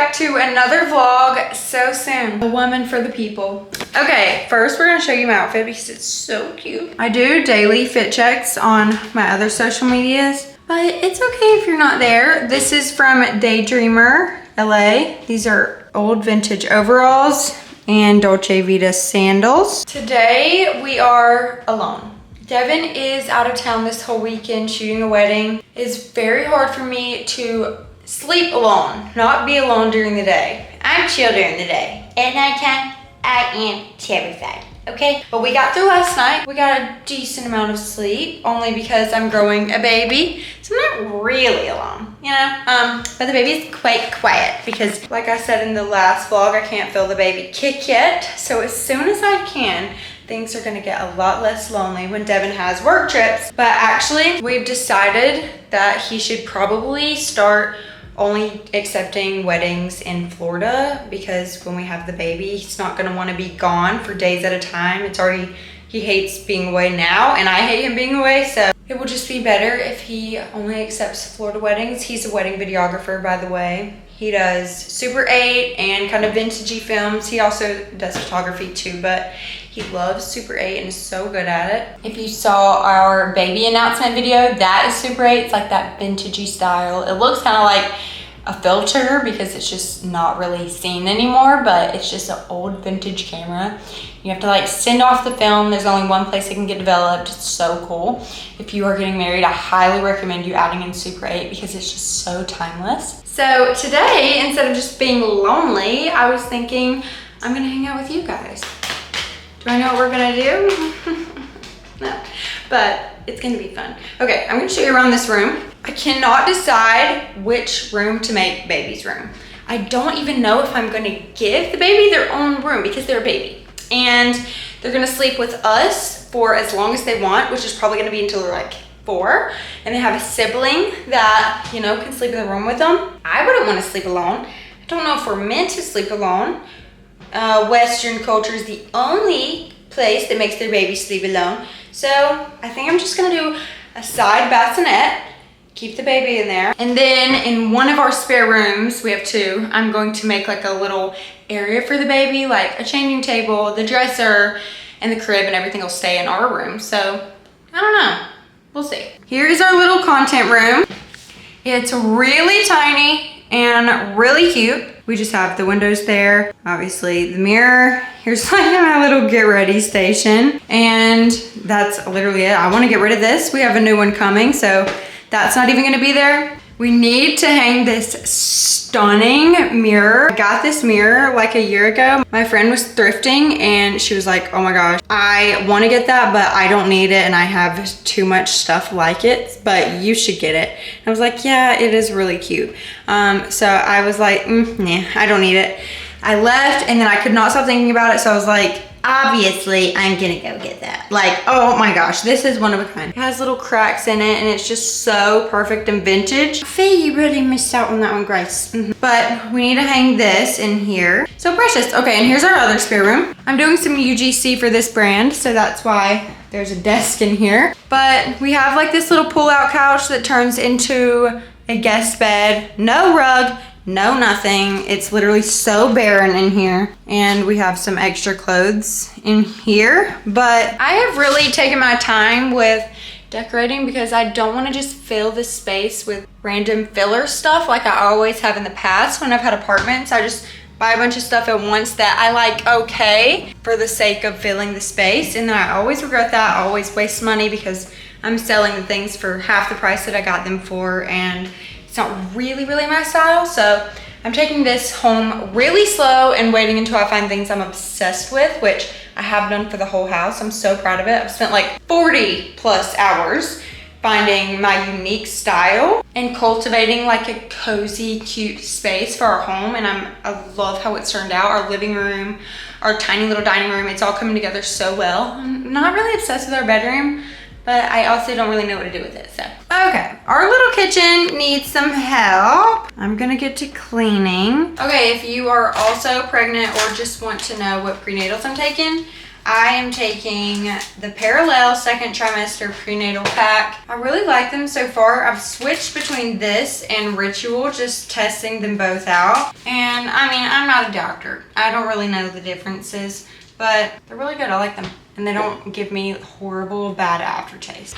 back to another vlog so soon. A woman for the people. Okay, first we're gonna show you my outfit because it's so cute. I do daily fit checks on my other social medias, but it's okay if you're not there. This is from Daydreamer LA. These are old vintage overalls and Dolce Vita sandals. Today we are alone. Devin is out of town this whole weekend shooting a wedding. It's very hard for me to sleep alone, not be alone during the day. I'm chill during the day. At nighttime, I am terrified, okay? But we got through last night. We got a decent amount of sleep, only because I'm growing a baby. So I'm not really alone, you know? But the baby is quite quiet because, like I said in the last vlog, I can't feel the baby kick yet. So as soon as I can, things are gonna get a lot less lonely when Devin has work trips. But actually, we've decided that he should probably start only accepting weddings in Florida, because when we have the baby, he's not gonna wanna be gone for days at a time. He hates being away now, and I hate him being away, so it will just be better if he only accepts Florida weddings. He's a wedding videographer, by the way. He does Super 8 and kind of vintagey films. He also does photography too, but he loves Super 8 and is so good at it. If you saw our baby announcement video, that is Super 8. It's like that vintagey style. It looks kind of like a filter because it's just not really seen anymore, but it's just an old vintage camera. You have to like send off the film. There's only one place it can get developed. It's so cool. If you are getting married, I highly recommend you adding in Super 8 because it's just so timeless. So today, instead of just being lonely, I was thinking I'm gonna hang out with you guys. Do I know what we're gonna do? No, but it's gonna be fun. Okay, I'm gonna show you around this room. I cannot decide which room to make baby's room. I don't even know if I'm gonna give the baby their own room because they're a baby. And they're gonna sleep with us for as long as they want, which is probably gonna be until they're like 4. And they have a sibling that, you know, can sleep in the room with them. I wouldn't wanna sleep alone. I don't know if we're meant to sleep alone. Western culture is the only place that makes their baby sleep alone. So I think I'm just gonna do a side bassinet, keep the baby in there. And then in one of our spare rooms, we have 2, I'm going to make like a little area for the baby, like a changing table, the dresser, and the crib, and everything will stay in our room. So I don't know, we'll see. Here is our little content room. It's really tiny and really cute. We just have the windows there, obviously the mirror. Here's like my little get ready station. And that's literally it. I wanna get rid of this. We have a new one coming, so that's not even gonna be there. We need to hang this stunning mirror. I got this mirror like a year ago. My friend was thrifting and she was like, oh my gosh, I wanna get that, but I don't need it and I have too much stuff like it, but you should get it. And I was like, yeah, it is really cute. So I was like, nah, I don't need it. I left and then I could not stop thinking about it. So I was like, obviously I'm gonna go get that. Like, oh my gosh, this is one of a kind. It has little cracks in it and it's just so perfect and vintage. Faye, you really missed out on that one, Grace. But we need to hang this in here. So precious. Okay, and here's our other spare room. I'm doing some UGC for this brand, so that's why there's a desk in here. But we have like this little pull-out couch that turns into a guest bed. No rug, no nothing. It's literally so barren in here. And we have some extra clothes in here. But I have really taken my time with decorating because I don't want to just fill this space with random filler stuff like I always have in the past when I've had apartments. I just buy a bunch of stuff at once that I like okay for the sake of filling the space. And then I always regret that. I always waste money because I'm selling the things for half the price that I got them for, and it's not really my style. So I'm taking this home really slow and waiting until I find things I'm obsessed with, which I have done for the whole house. I'm so proud of it. I've spent like 40+ hours finding my unique style and cultivating like a cozy, cute space for our home. And I love how it's turned out. Our living room, our tiny little dining room, it's all coming together so well. I'm not really obsessed with our bedroom, but I also don't really know what to do with it, so. Okay, our little kitchen needs some help. I'm gonna get to cleaning. Okay, if you are also pregnant or just want to know what prenatals I'm taking, I am taking the Parallel second trimester prenatal pack. I really like them so far. I've switched between this and Ritual, just testing them both out. And I mean, I'm not a doctor. I don't really know the differences, but they're really good. I like them. And they don't give me horrible bad aftertaste.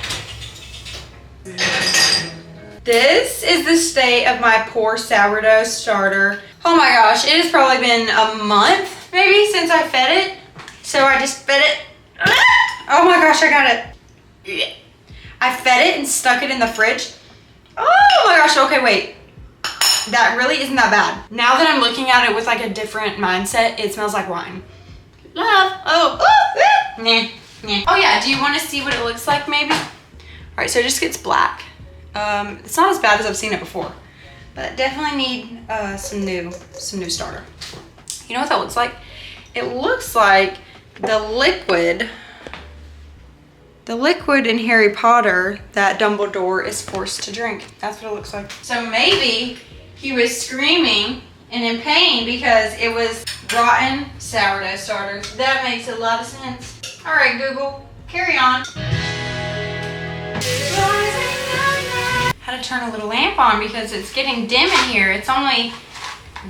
This is the state of my poor sourdough starter. Oh my gosh, it has probably been a month maybe since I fed it. So I just fed it. Oh my gosh, I got it. I fed it and stuck it in the fridge. Oh my gosh, okay, wait. That really isn't that bad. Now that I'm looking at it with like a different mindset, it smells like wine. Love. Nah. Oh yeah, do you want to see what it looks like maybe? All right, so it just gets black. It's not as bad as I've seen it before, but definitely need some new starter. You know what that looks like? It looks like the liquid in Harry Potter that Dumbledore is forced to drink. That's what it looks like. So maybe he was screaming and in pain because it was rotten sourdough starter. That makes a lot of sense. All right, Google, carry on. Had to turn a little lamp on because it's getting dim in here. It's only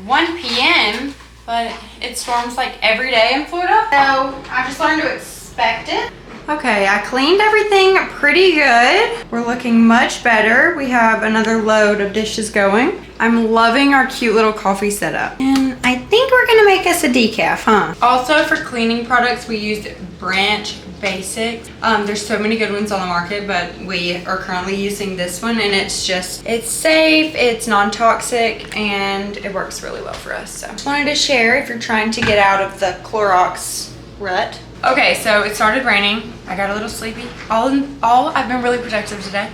1 p.m., but it storms like every day in Florida. So I just learned to expect it. Okay, I cleaned everything pretty good. We're looking much better. We have another load of dishes going. I'm loving our cute little coffee setup. And I think we're gonna make us a decaf, huh? Also for cleaning products, we used Branch Basics. There's so many good ones on the market, but we are currently using this one, and it's safe, it's non-toxic, and it works really well for us. So just wanted to share if you're trying to get out of the Clorox rut. Okay, so it started raining. I got a little sleepy. All I've been really productive today.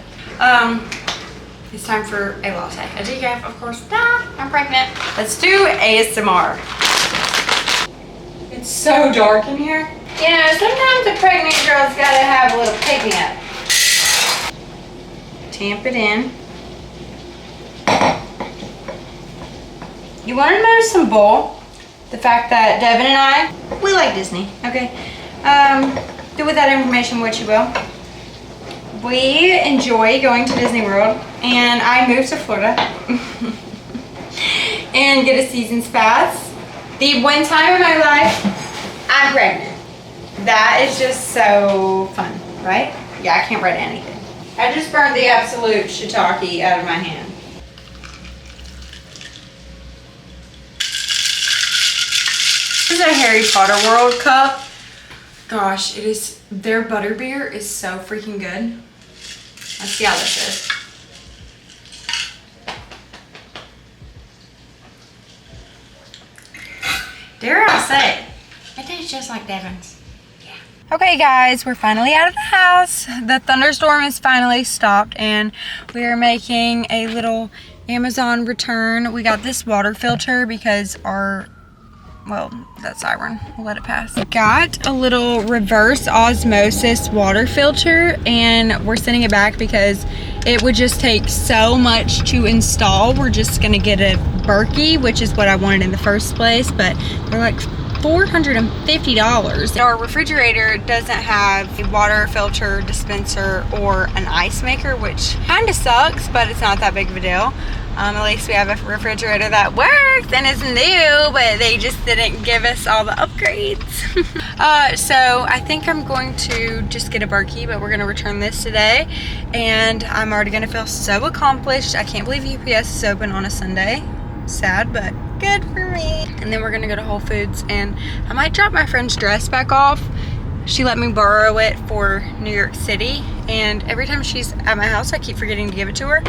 It's time for a latte. A decaf, of course. I'm pregnant. Let's do ASMR. It's so dark in here. You know, sometimes a pregnant girl's gotta have a little pick-me-up. Tamp it in. You wanna notice some bull? The fact that Devin and I, we like Disney, okay? Do with that information what you will. We enjoy going to Disney World, and I moved to Florida and get a season's pass. The one time in my life, I'm pregnant. That is just so fun, right? Yeah, I can't write anything. I just burned the absolute shiitake out of my hand. This is a Harry Potter World cup. Gosh, their butterbeer is so freaking good. Let's see how this is. Dare I say, it tastes just like Devin's. Yeah. Okay guys, we're finally out of the house. The thunderstorm has finally stopped, and we are making a little Amazon return. We got this water filter because that siren, we'll let it pass. Got a little reverse osmosis water filter, and we're sending it back because it would just take so much to install. We're just gonna get a Berkey, which is what I wanted in the first place, but they're like $450. Our refrigerator doesn't have a water filter dispenser or an ice maker, which kind of sucks, but it's not that big of a deal. At least we have a refrigerator that works and is new, but they just didn't give us all the upgrades. So I think I'm going to just get a Berkey, but we're gonna return this today, and I'm already gonna feel so accomplished. I can't believe UPS is open on a Sunday. Sad, but good for me. And then we're gonna go to Whole Foods, and I might drop my friend's dress back off. She let me borrow it for New York City, and every time she's at my house, I keep forgetting to give it to her.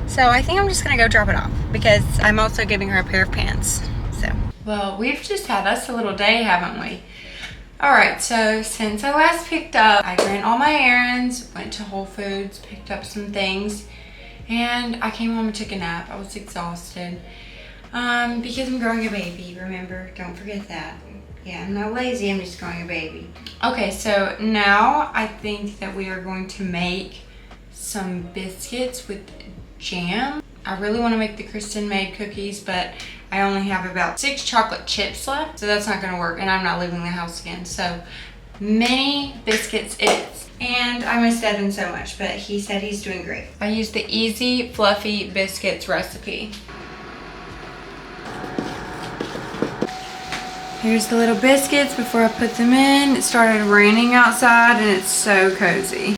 So I think I'm just gonna go drop it off because I'm also giving her a pair of pants, so. Well, we've just had us a little day, haven't we? All right, so since I last picked up, I ran all my errands, went to Whole Foods, picked up some things, and I came home and took a nap. I was exhausted because I'm growing a baby, remember? Don't forget that. Yeah, I'm not lazy, I'm just calling a baby. Okay, so now I think that we are going to make some biscuits with jam. I really want to make the Kristen made cookies, but I only have about 6 chocolate chips left, so that's not going to work, and I'm not leaving the house again. So mini biscuits it is. And I miss Devin so much, but he said he's doing great. I used the Easy Fluffy Biscuits recipe. Here's the little biscuits before I put them in. It started raining outside and it's so cozy.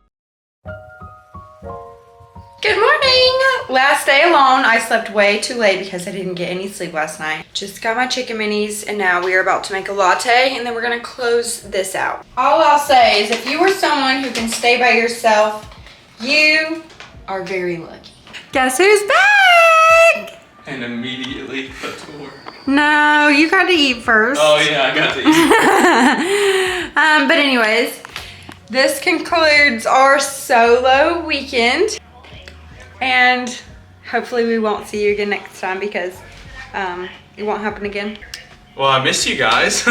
Good morning! Last day alone. I slept way too late because I didn't get any sleep last night. Just got my chicken minis and now we are about to make a latte and then we're gonna close this out. All I'll say is if you are someone who can stay by yourself, you are very lucky. Guess who's back? And immediately put to work. No, you got to eat first. Oh yeah, I got to eat. But anyways, this concludes our solo weekend. And hopefully we won't see you again next time because it won't happen again. Well, I miss you guys.